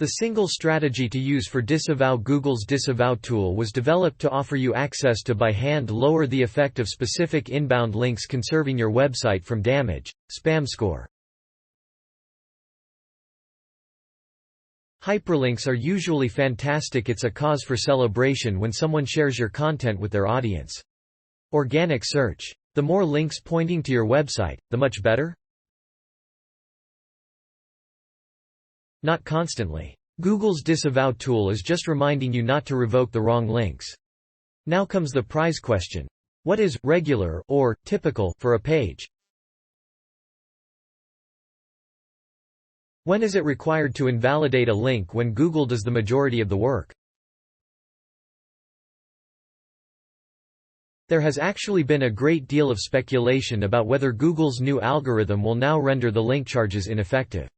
The single strategy to use for disavow. Google's disavow tool was developed to offer you access to by hand lower the effect of specific inbound links, conserving your website from damage. Spam score. Hyperlinks are usually fantastic. It's a cause for celebration when someone shares your content with their audience. Organic search. The more links pointing to your website, the much better? Not constantly. Google's disavow tool is just reminding you not to revoke the wrong links. Now comes the prize question. What is regular or typical for a page? When is it required to invalidate a link when Google does the majority of the work? There has actually been a great deal of speculation about whether Google's new algorithm will now render the link charges ineffective.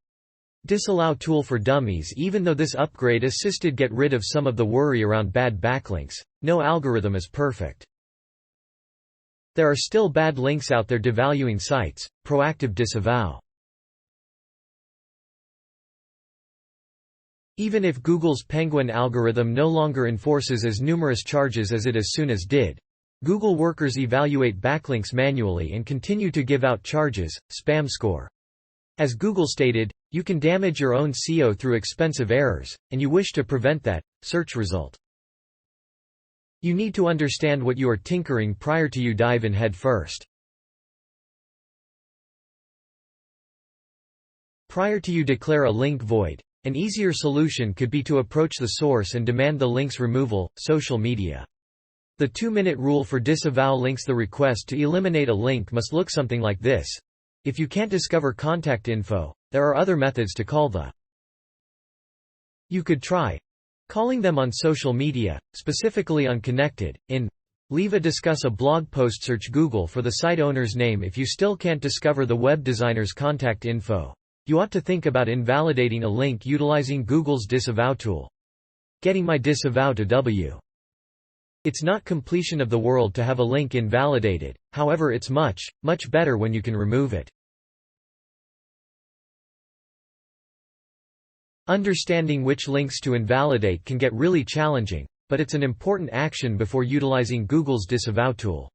Disallow tool for dummies. Even though this upgrade assisted get rid of some of the worry around bad backlinks, no algorithm is perfect. There are still bad links out there devaluing sites. Proactive disavow. Even if Google's Penguin algorithm no longer enforces as numerous charges as it as soon as did, Google workers evaluate backlinks manually and continue to give out charges. Spam score. As Google stated, you can damage your own SEO through expensive errors, and you wish to prevent that. Search result. You need to understand what you are tinkering prior to you dive in head first. Prior to you declare a link void, an easier solution could be to approach the source and demand the link's removal. Social media. The 2-minute rule for disavow links. The request to eliminate a link must look something like this. If you can't discover contact info, there are other methods to call the. You could try calling them on social media, specifically unconnected. Leave a discuss a blog post. Search Google for the site owner's name. If you still can't discover the web designer's contact info, you ought to think about invalidating a link utilizing Google's disavow tool. Getting my disavow to W. It's not completion of the world to have a link invalidated, however it's much, much better when you can remove it. Understanding which links to invalidate can get really challenging, but it's an important action before utilizing Google's disavow tool.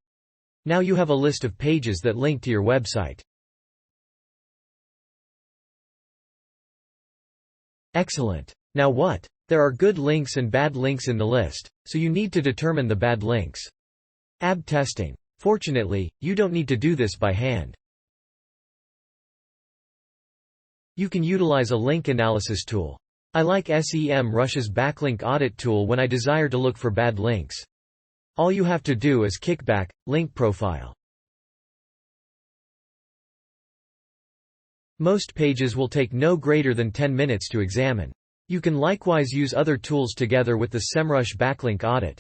Now you have a list of pages that link to your website. Excellent. Now what? There are good links and bad links in the list, so you need to determine the bad links. AB testing. Fortunately, you don't need to do this by hand. You can utilize a link analysis tool. I like semrush's backlink audit tool when I desire to look for bad links. All you have to do is kickback, link profile. Most pages will take no greater than 10 minutes to examine. You can likewise use other tools together with the SemRush backlink audit.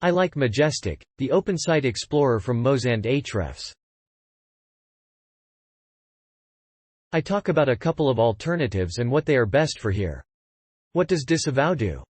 I like Majestic, the Open Site Explorer from Moz and Ahrefs. I talk about a couple of alternatives and what they are best for here. What does disavow do?